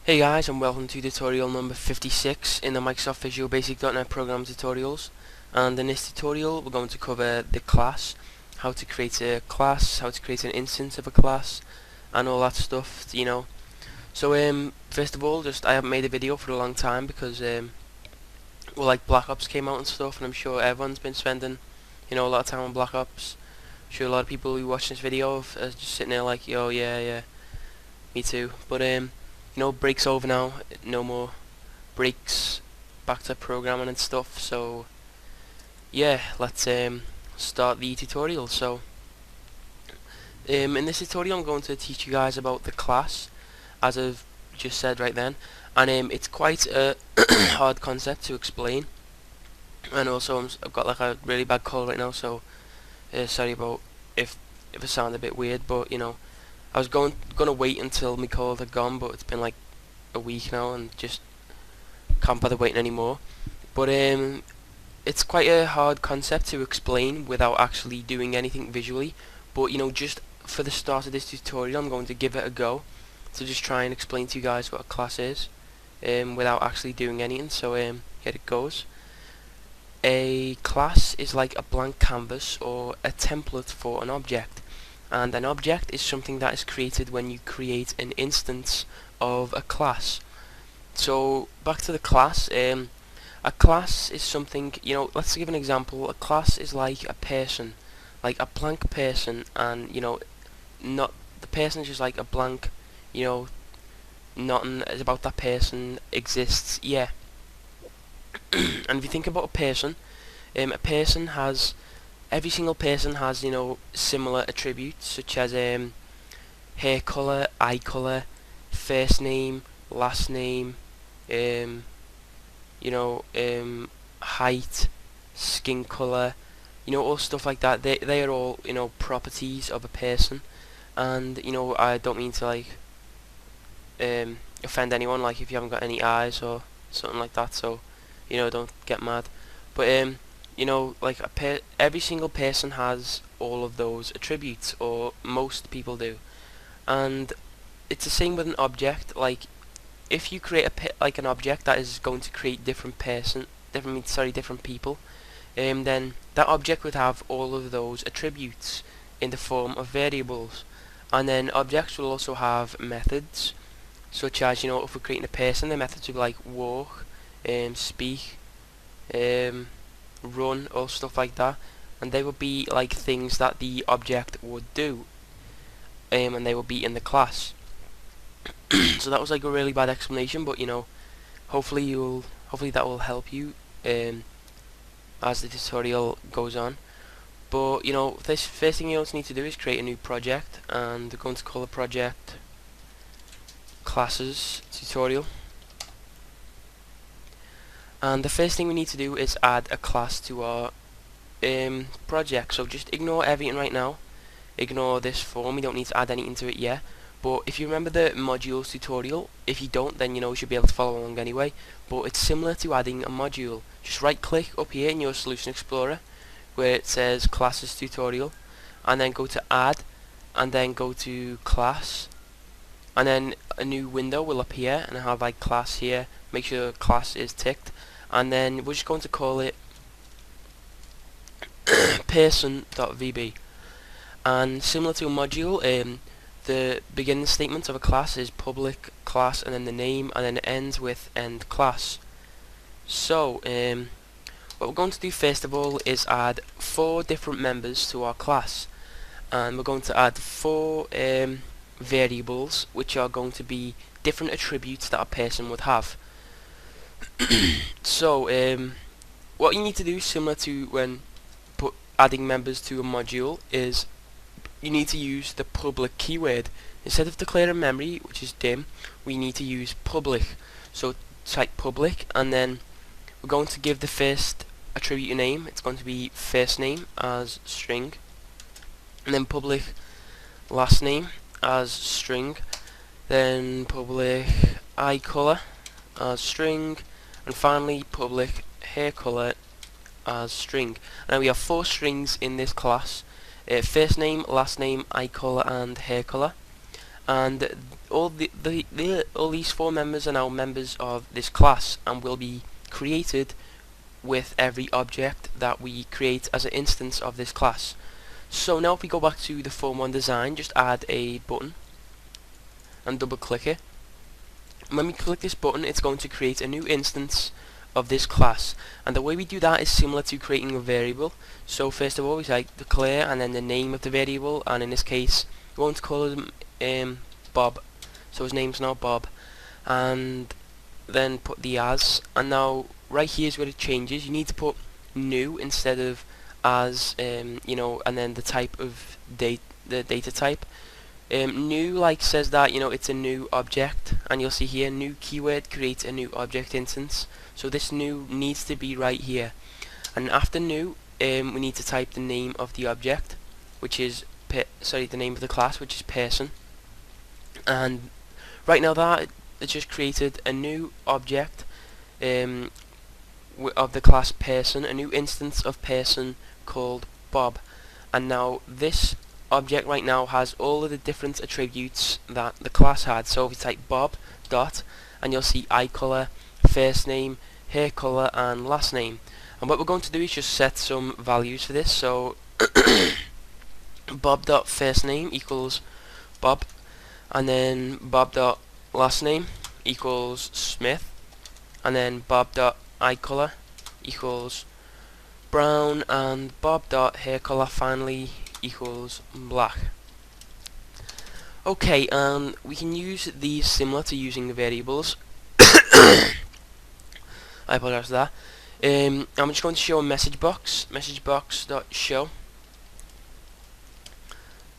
Hey guys, and welcome to tutorial number 56 in the Microsoft Visual Basic .NET Program Tutorials. And in this tutorial we're going to cover the class, how to create a class, how to create an instance of a class, and all that stuff. So first of all, I haven't made a video for a long time because like Black Ops came out and stuff, and I'm sure everyone's been spending a lot of time on Black Ops. I'm sure a lot of people who watch this video are just sitting there like, yo, yeah, me too. But break's over now. No more breaks. Back to programming and stuff. So yeah, let's start the tutorial. So in this tutorial, I'm going to teach you guys about the class, as I've just said right then, and it's quite a hard concept to explain. And also, I've got like a really bad cold right now, so sorry about if I sound a bit weird, but I was gonna wait until my cold had gone, but it's been like a week now and just can't bother waiting anymore. But it's quite a hard concept to explain without actually doing anything visually. But just for the start of this tutorial, I'm going to give it a go to just try and explain to you guys what a class is without actually doing anything. So here it goes. A class is like a blank canvas or a template for an object. And an object is something that is created when you create an instance of a class. So back to the class, a class is something, let's give an example. A class is like a person, like a blank person, and not the person is just like a blank, nothing is about that person exists. Yeah. And if you think about a person has every single person has similar attributes such as hair color, eye color, first name, last name, height, skin color, all stuff like that. They are all properties of a person. And I don't mean to like offend anyone, like if you haven't got any eyes or something like that, so don't get mad. But like every single person has all of those attributes, or most people do. And it's the same with an object. Like if you create like an object that is going to create different people, then that object would have all of those attributes in the form of variables. And then objects will also have methods, such as if we're creating a person, the methods would be like walk, speak, run, or stuff like that, and they would be like things that the object would do, and they would be in the class. So that was like a really bad explanation, but hopefully that will help you as the tutorial goes on. But this first thing you need to do is create a new project, and we're going to call the project classes tutorial. And the first thing we need to do is add a class to our project. So just ignore everything right now. Ignore this form. We don't need to add anything to it yet. But if you remember the modules tutorial, if you don't, then you should be able to follow along anyway. But it's similar to adding a module. Just right click up here in your Solution Explorer where it says classes tutorial, and then go to add, and then go to class, and then a new window will appear and have like class here. Make sure class is ticked, and then we're just going to call it person.vb. And similar to a module, the beginning statement of a class is public class and then the name, and then it ends with end class. So what we're going to do first of all is add 4 different members to our class, and we're going to add 4 variables which are going to be different attributes that a person would have. So what you need to do, similar to when adding members to a module, is you need to use the public keyword. Instead of declaring memory, which is dim, we need to use public. So type public, and then we're going to give the first attribute a name. It's going to be first name as string, and then public last name as string, then public eye color as string, and finally public hair color as string. Now we have 4 strings in this class: first name, last name, eye color, and hair color. and all these four members are now members of this class and will be created with every object that we create as an instance of this class. So now if we go back to the Form 1 design, just add a button and double click it. When we click this button, it's going to create a new instance of this class, and the way we do that is similar to creating a variable. So first of all, we say declare and then the name of the variable, and in this case we want to call him Bob, so his name's now Bob, and then put the as, and now right here is where it changes. You need to put new instead of as, you know, and then the type of the data type. New says that, you know, it's a new object, and you'll see here new keyword creates a new object instance, so this new needs to be right here. And after new, we need to type the name of the object, which is the name of the class, which is person. And right now that it just created a new object of the class person, a new instance of person called Bob. And now this object right now has all of the different attributes that the class had. So if we type Bob dot, and you'll see eye color, first name, hair color, and last name. And what we're going to do is just set some values for this. So Bob dot first name equals Bob, and then Bob dot last name equals Smith, and then Bob dot eye color equals brown, and Bob dot hair color finally equals black. Okay, and we can use these similar to using the variables. I apologize for that. I'm just going to show a message box dot show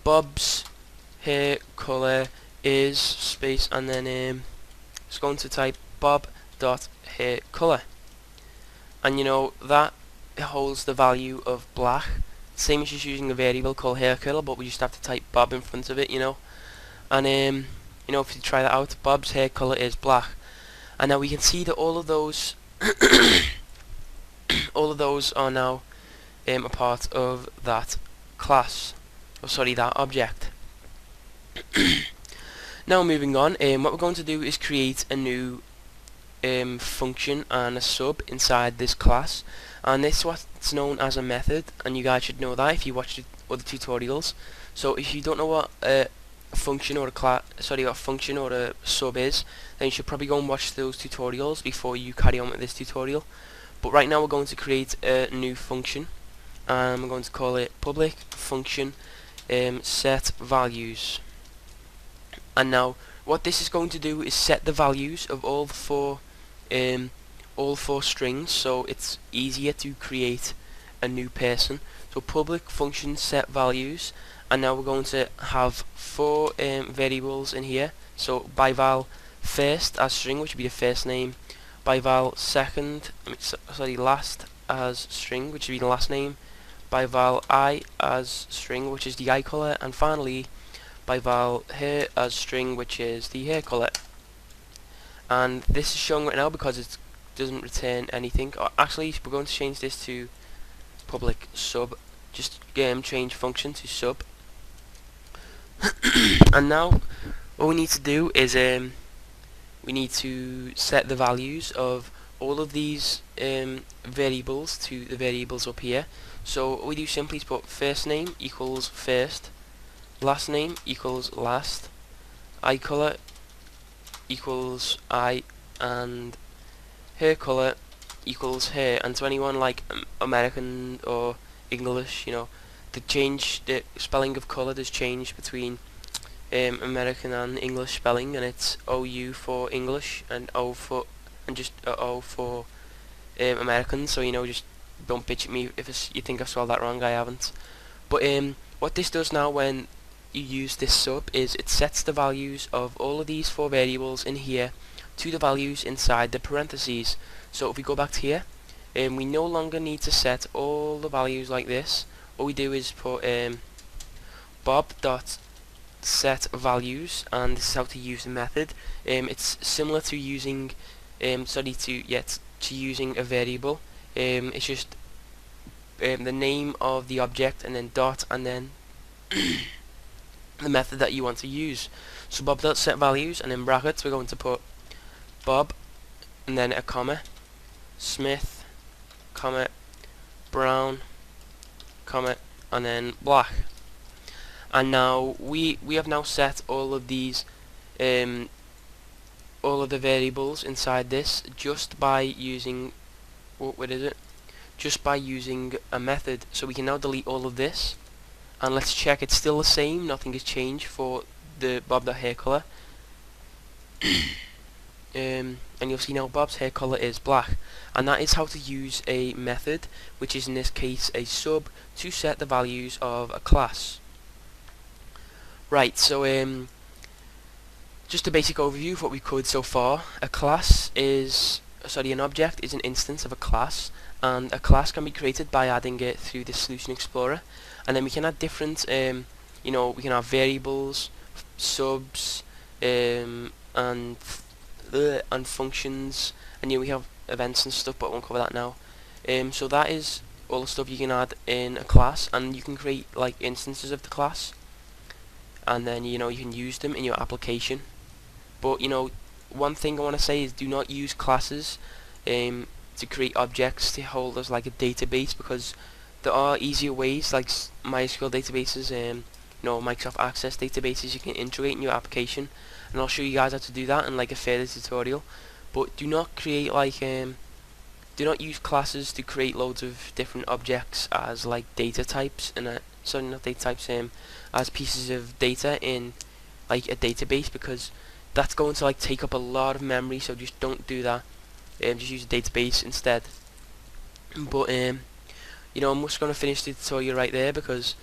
Bob's hair color is space, and then it's going to type Bob dot hair color, and you know that holds the value of black, same as just using a variable called hair color, but we just have to type Bob in front of it, you know. And you know, if you try that out, Bob's hair color is black, and now we can see that all of those all of those are now a part of that class, or sorry, that object. Now moving on, what we're going to do is create a new function and a sub inside this class, and this is what's known as a method, and you guys should know that if you watched other tutorials. So if you don't know what a function or a sub is, then you should probably go and watch those tutorials before you carry on with this tutorial. But right now we're going to create a new function, and we're going to call it public function set values. And now what this is going to do is set the values of all four strings, so it's easier to create a new person. So public function set values, and now we're going to have four variables in here. So by val first as string, which would be the first name, by val last as string, which would be the last name, by val I as string, which is the eye color, and finally by val hair as string, which is the hair color. And this is showing right now because it doesn't return anything. Actually, we're going to change this to public sub. Just change function to sub. And now what we need to do is we need to set the values of all of these variables to the variables up here. So what we do simply is put first name equals first, last name equals last, eye color equals eye, and hair color equals hair. And to anyone like American or English, you know, the spelling of color does change between American and English spelling, and it's OU for English and O for American. So you know, just don't bitch at me if you think I spelled that wrong. I haven't. But what this does now when you use this sub is it sets the values of all of these four variables in here to the values inside the parentheses. So if we go back to here, we no longer need to set all the values like this. What we do is put Bob dot set values, and this is how to use the method. It's similar to using to using a variable. It's just the name of the object and then dot, and then the method that you want to use. So bob.setValues, and in brackets we're going to put Bob and then a comma, Smith, comma, Brown, comma, and then black. And now we have now set all of these all of the variables inside this just by using what is it? Just by using a method. So we can now delete all of this, and let's check it's still the same, nothing has changed for the Bob.hair color. And you'll see now Bob's hair color is black, and that is how to use a method, which is in this case a sub, to set the values of a class. Right, so just a basic overview of what we've covered so far. A class is, an object is an instance of a class, and a class can be created by adding it through the Solution Explorer, and then we can add different, we can have variables, subs, and functions, and we have events and stuff, but I won't cover that now. So that is all the stuff you can add in a class, and you can create like instances of the class, and then you can use them in your application. But one thing I want to say is do not use classes to create objects to hold as like a database, because there are easier ways like MySQL databases and Microsoft Access databases you can integrate in your application, and I'll show you guys how to do that in like a further tutorial. But do not create like do not use classes to create loads of different objects as like data types, and not data types, as pieces of data in like a database, because that's going to like take up a lot of memory. So just don't do that. Just use a database instead. But I'm just going to finish the tutorial right there because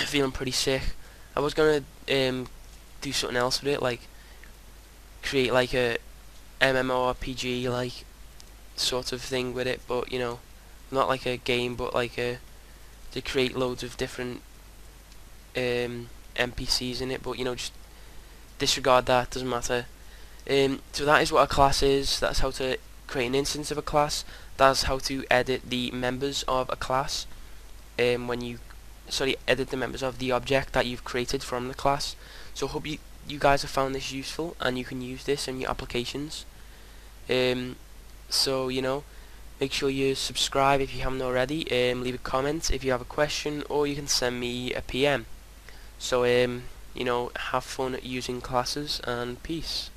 feeling pretty sick. I was going to do something else with it, like create like a MMORPG like sort of thing with it, but not like a game, but like to create loads of different NPCs in it, but just disregard that, doesn't matter. So that is what a class is. That's how to create an instance of a class. That's how to edit the members of a class when you edit the members of the object that you've created from the class. So hope you guys have found this useful and you can use this in your applications. So make sure you subscribe if you haven't already, leave a comment if you have a question, or you can send me a PM. So have fun using classes, and peace.